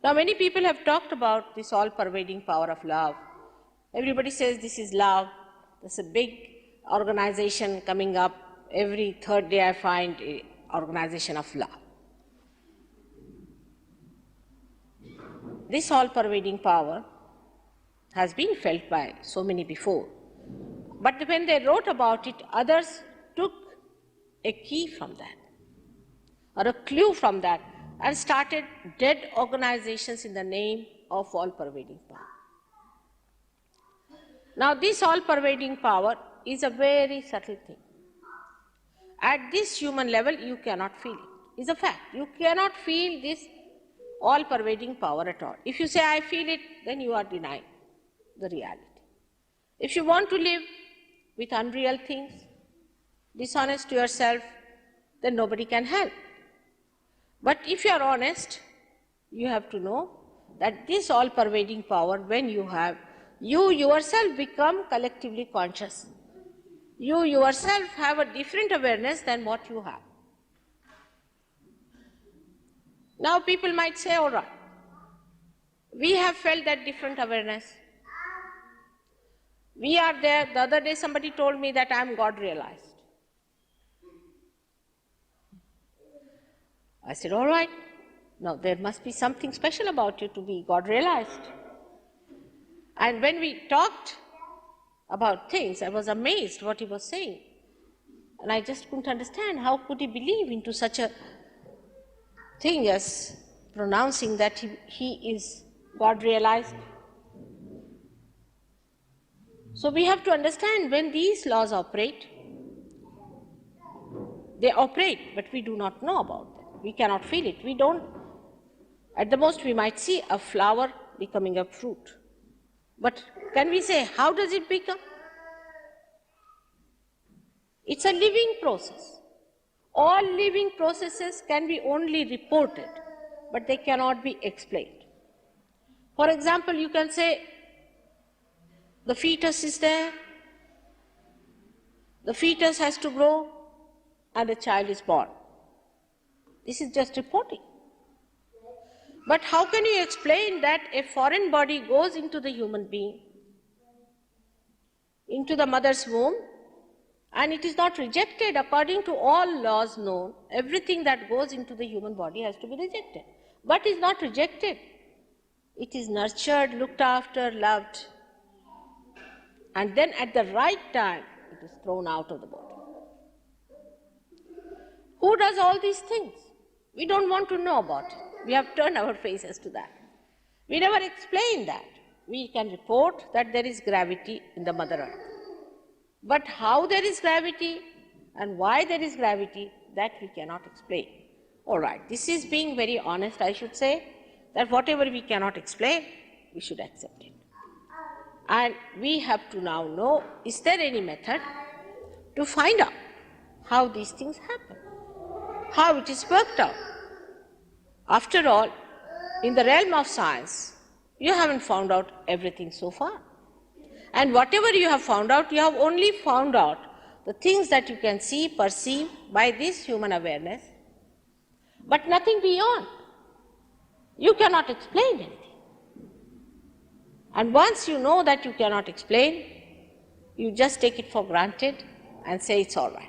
Now, many people have talked about this all-pervading power of love. Everybody says this is love. There's a big organization coming up. Every third day I find an organization of love. This all-pervading power has been felt by so many before. But when they wrote about it, others took a key from that, or a clue from that, and started dead organizations in the name of all-pervading power. Now, this all-pervading power is a very subtle thing. At this human level, you cannot feel it. It's a fact. You cannot feel this all-pervading power at all. If you say, I feel it, then you are denying the reality. If you want to live with unreal things, dishonest to yourself, then nobody can help. But if you are honest, you have to know that this all-pervading power, when you have, you yourself become collectively conscious. You yourself have a different awareness than what you have. Now people might say, all right, we have felt that different awareness. We are there. The other day somebody told me that I am God realized. I said, all right, now there must be something special about you to be God realized. And when we talked about things, I was amazed what he was saying. And I just couldn't understand how could he believe into such a thing as pronouncing that he is God realized. So we have to understand when these laws operate, they operate, but we do not know about them. We cannot feel it. We don't. At the most, we might see a flower becoming a fruit. But can we say, how does it become? It's a living process. All living processes can be only reported, but they cannot be explained. For example, you can say, the fetus is there, the fetus has to grow, and a child is born. This is just reporting. But how can you explain that a foreign body goes into the human being, into the mother's womb, and it is not rejected according to all laws known? Everything that goes into the human body has to be rejected. But is not rejected. It is nurtured, looked after, loved. And then at the right time, it is thrown out of the body. Who does all these things? We don't want to know about it. We have turned our faces to that. We never explain that. We can report that there is gravity in the Mother Earth. But how there is gravity and why there is gravity, that we cannot explain. All right, this is being very honest, I should say, that whatever we cannot explain, we should accept it. And we have to now know, is there any method to find out how these things happen, how it is worked out? After all, in the realm of science, you haven't found out everything so far. And whatever you have found out, you have only found out the things that you can see, perceive by this human awareness, but nothing beyond. You cannot explain anything. And once you know that you cannot explain, you just take it for granted and say it's all right.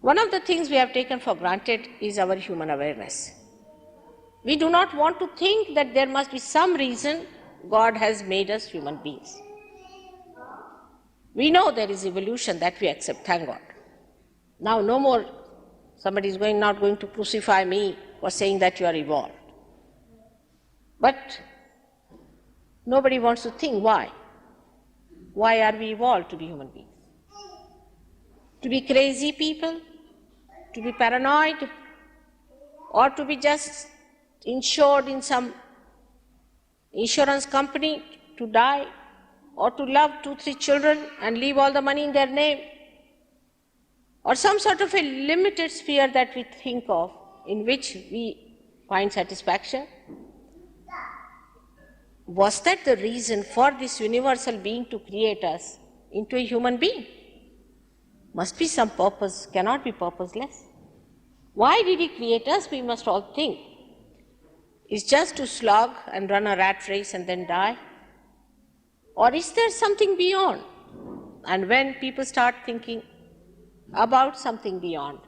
One of the things we have taken for granted is our human awareness. We do not want to think that there must be some reason God has made us human beings. We know there is evolution, that we accept, thank God. Now no more somebody is not going to crucify me for saying that you are evolved. But nobody wants to think why. Why are we evolved to be human beings? To be crazy people? To be paranoid? Or to be just insured in some insurance company to die? Or to love 2-3 children and leave all the money in their name? Or some sort of a limited sphere that we think of in which we find satisfaction? Was that the reason for this universal being to create us into a human being? Must be some purpose, cannot be purposeless. Why did he create us? We must all think. is just to slog and run a rat race and then die? Or is there something beyond? And when people start thinking about something beyond,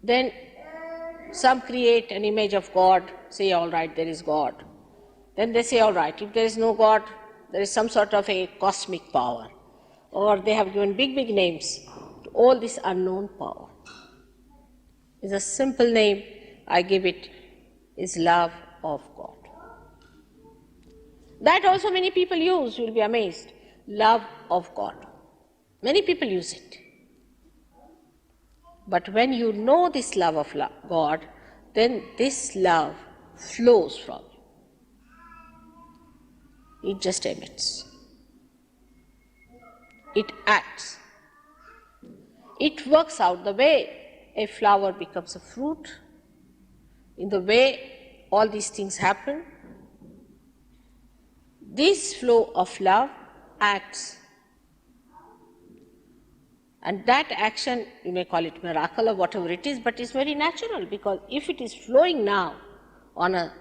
then some create an image of God, say, all right, there is God. Then they say, all right, if there is no God, there is some sort of a cosmic power. Or they have given big, big names to all this unknown power. It's a simple name I give it, is love of God. That also many people use, you will be amazed. Love of God. Many people use it. But when you know this love of God, then this love flows from you. It just emits. It acts. It works out the way a flower becomes a fruit, in the way all these things happen. This flow of love acts. And that action, you may call it miracle or whatever it is, but it's very natural, because if it is flowing now on a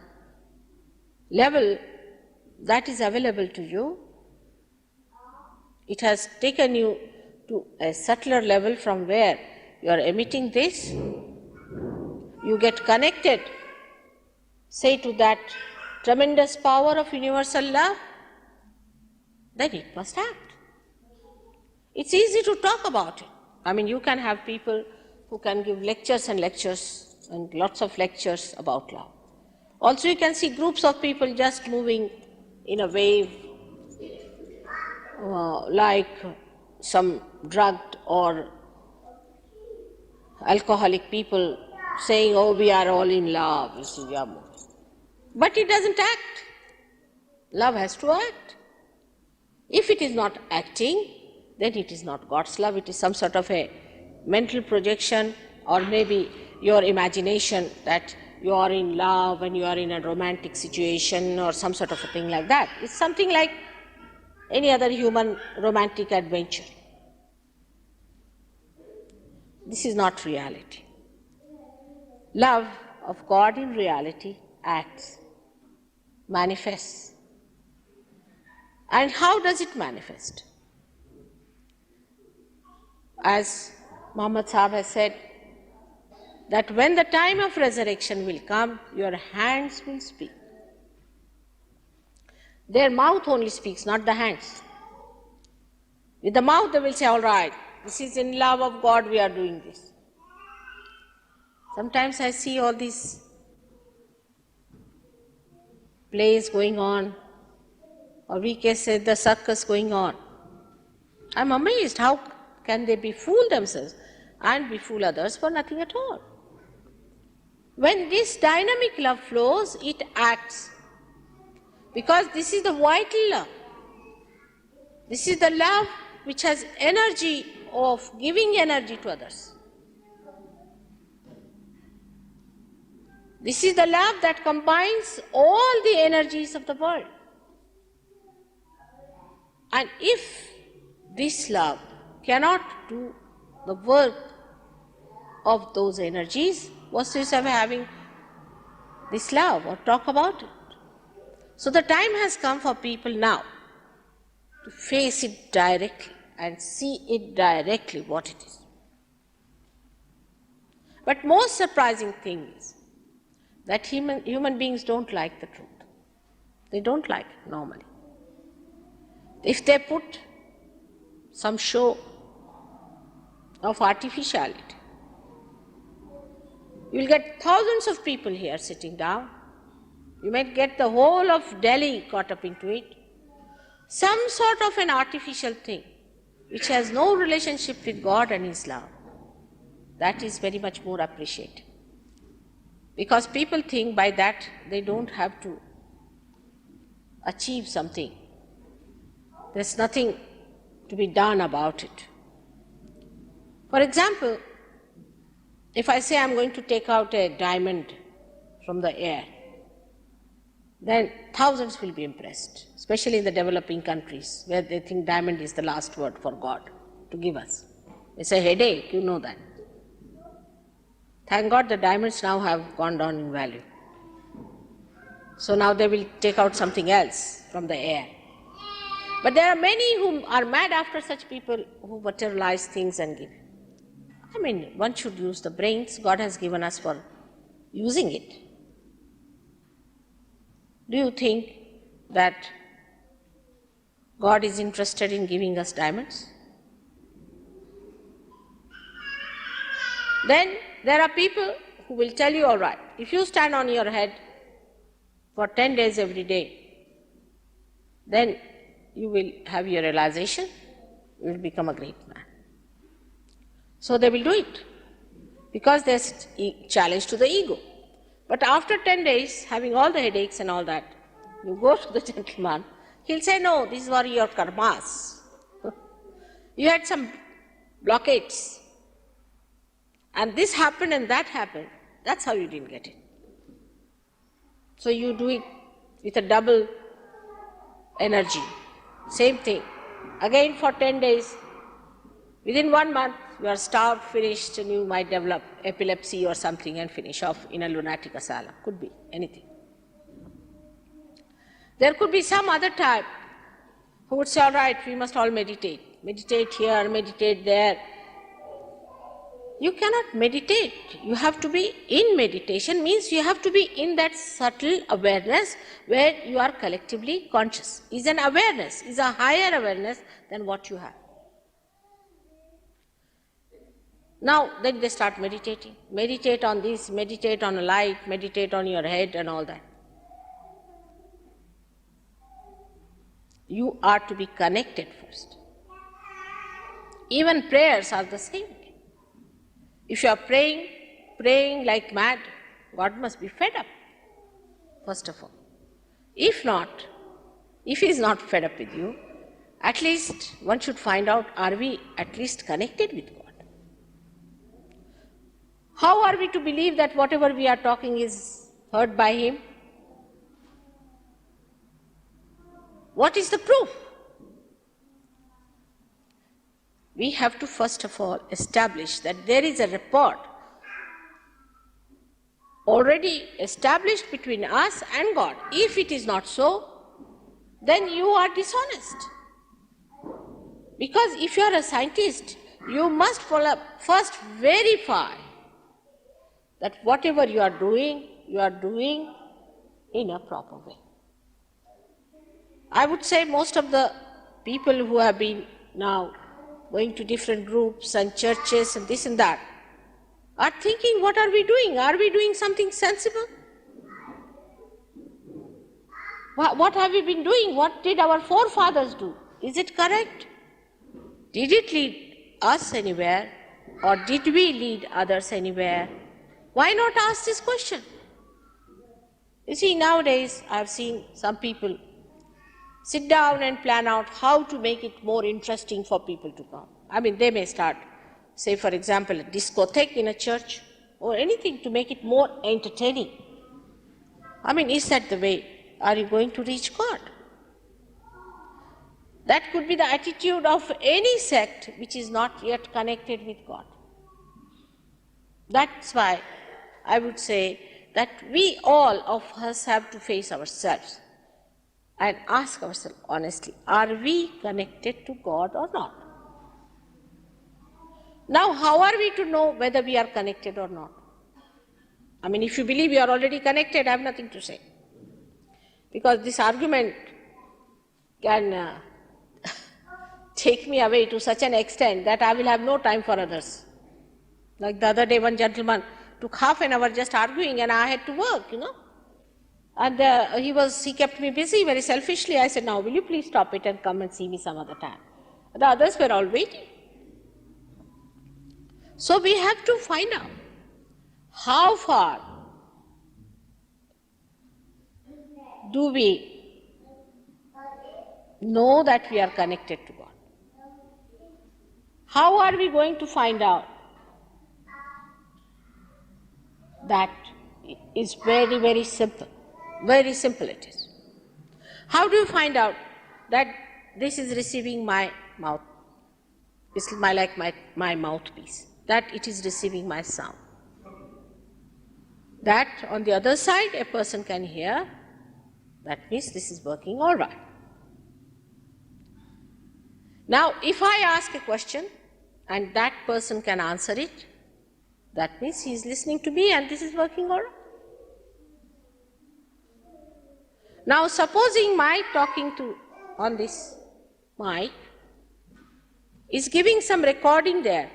level that is available to you, it has taken you to a subtler level from where you are emitting this, you get connected, say, to that tremendous power of universal love, then it must act. It's easy to talk about it. I mean, you can have people who can give lectures and lectures and lots of lectures about love. Also, you can see groups of people just moving in a wave, like some drugged or alcoholic people saying, oh, we are all in love. But it doesn't act. Love has to act. If it is not acting, then it is not God's love. It is some sort of a mental projection, or maybe your imagination that you are in love and you are in a romantic situation or some sort of a thing like that. It's something like any other human romantic adventure. This is not reality. Love of God in reality acts, manifests. And how does it manifest? As Muhammad Sahib has said, that when the time of resurrection will come, your hands will speak. Their mouth only speaks, not the hands. With the mouth they will say, all right, this is in love of God we are doing this. Sometimes I see all these plays going on, or we can say the circus going on. I'm amazed, how can they befool themselves and befool others for nothing at all? When this dynamic love flows, it acts. Because this is the vital love. This is the love which has energy of giving energy to others. This is the love that combines all the energies of the world. And if this love cannot do the work of those energies, what's the use of having this love or talk about it? So the time has come for people now to face it directly and see it directly what it is. But most surprising thing is that human beings don't like the truth. They don't like it normally. If they put some show of artificiality, you will get thousands of people here sitting down. You might get the whole of Delhi caught up into it. Some sort of an artificial thing which has no relationship with God and His love. That is very much more appreciated. Because people think by that they don't have to achieve something. There's nothing to be done about it. For example, if I say I'm going to take out a diamond from the air, then thousands will be impressed, especially in the developing countries where they think diamond is the last word for God to give us. It's a headache, you know that. Thank God the diamonds now have gone down in value. So now they will take out something else from the air. But there are many who are mad after such people who materialize things and give. I mean, one should use the brains God has given us for using it. Do you think that God is interested in giving us diamonds? Then there are people who will tell you, all right, if you stand on your head for 10 days every day, then you will have your realization, you will become a great man. So they will do it because there's a challenge to the ego. But after 10 days, having all the headaches and all that, you go to the gentleman, he'll say, no, these were your karmas. You had some blockades. And this happened and that happened. That's how you didn't get it. So you do it with a double energy. Same thing. Again for 10 days. Within 1 month, you are starved, finished, and you might develop epilepsy or something and finish off in a lunatic asylum. Could be anything. There could be some other type who would say, all right, we must all meditate. Meditate here, meditate there. You cannot meditate. You have to be in meditation, means you have to be in that subtle awareness where you are collectively conscious. Is an awareness, is a higher awareness than what you have. Now, then they start meditating. Meditate on this, meditate on a light, meditate on your head and all that. You are to be connected first. Even prayers are the same. If you are praying like mad, God must be fed up, first of all. If not, if He is not fed up with you, at least one should find out, are we at least connected with God? How are we to believe that whatever we are talking is heard by Him? What is the proof? We have to first of all establish that there is a rapport already established between us and God. If it is not so, then you are dishonest. Because if you are a scientist, you must first verify that whatever you are doing in a proper way. I would say most of the people who have been now going to different groups and churches and this and that are thinking, what are we doing? Are we doing something sensible? What have we been doing? What did our forefathers do? Is it correct? Did it lead us anywhere? Or did we lead others anywhere? Why not ask this question? You see, nowadays I have seen some people sit down and plan out how to make it more interesting for people to come. I mean, they may start, say for example, a discotheque in a church or anything to make it more entertaining. I mean, is that the way? Are you going to reach God? That could be the attitude of any sect which is not yet connected with God. That's why I would say that we all of us have to face ourselves and ask ourselves honestly, are we connected to God or not? Now, how are we to know whether we are connected or not? I mean, if you believe you are already connected, I have nothing to say. Because this argument can take me away to such an extent that I will have no time for others. Like the other day, one gentleman took half an hour just arguing and I had to work, And he kept me busy very selfishly. I said, now will you please stop it and come and see me some other time. The others were all waiting. So we have to find out how far do we know that we are connected to God. How are we going to find out? That is very, very simple. Very simple it is. How do you find out that this is receiving my mouth? It's like my mouthpiece. That it is receiving my sound. That on the other side a person can hear That means this is working all right. Now, if I ask a question and that person can answer it, that means he is listening to me and this is working all right. Now, supposing my talking on this mic is giving some recording there,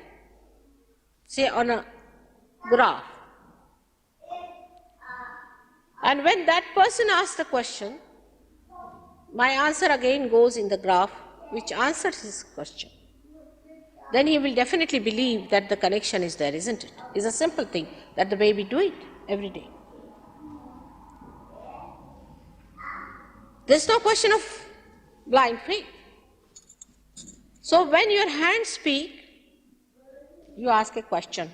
say on a graph. And when that person asks the question, my answer again goes in the graph which answers his question. Then he will definitely believe that the connection is there, isn't it? It's a simple thing that the way we do it every day. There's no question of blind faith. So when your hands speak, you ask a question.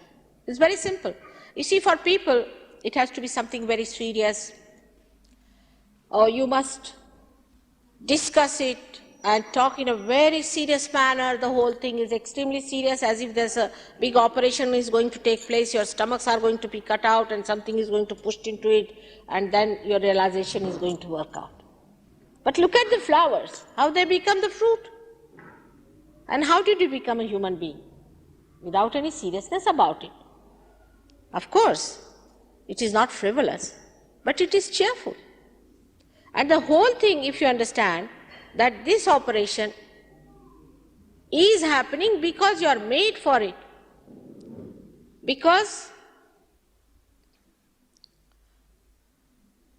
It's very simple. You see, for people, it has to be something very serious, or you must discuss it and talk in a very serious manner. The whole thing is extremely serious, as if there's a big operation is going to take place, your stomachs are going to be cut out and something is going to be pushed into it, and then your realization is going to work out. But look at the flowers, how they become the fruit. And how did you become a human being? Without any seriousness about it. Of course, it is not frivolous, but it is cheerful. And the whole thing, if you understand, that this operation is happening because you are made for it. Because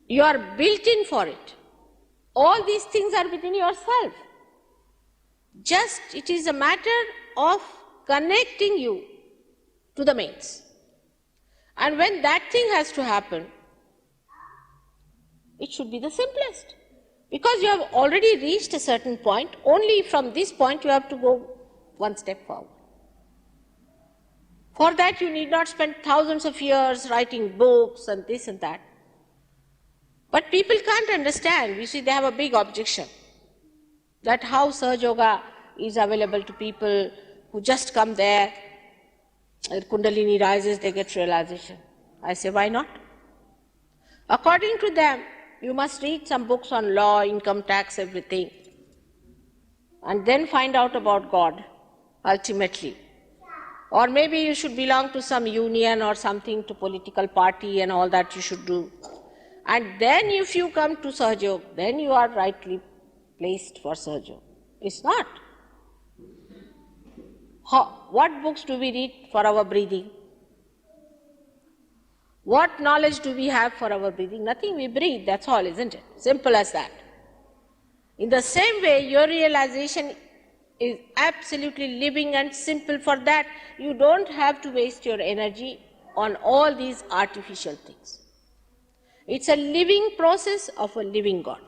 you are built in for it. All these things are within yourself. Just it is a matter of connecting you to the mains. And when that thing has to happen, it should be the simplest. Because you have already reached a certain point, only from this point you have to go one step forward. For that you need not spend thousands of years writing books and this and that. But people can't understand. You see, they have a big objection that how Sahaja Yoga is available to people who just come there, Kundalini rises, they get realization. I say, why not? According to them, you must read some books on law, income tax, everything, and then find out about God, ultimately. Or maybe you should belong to some union or something, to political party and all that you should do. And then if you come to Sahaja Yoga, then you are rightly placed for Sahaja Yoga. It's not. What books do we read for our breathing? What knowledge do we have for our breathing? Nothing, we breathe, that's all, isn't it? Simple as that. In the same way, your realization is absolutely living and simple. For that, you don't have to waste your energy on all these artificial things. It's a living process of a living God.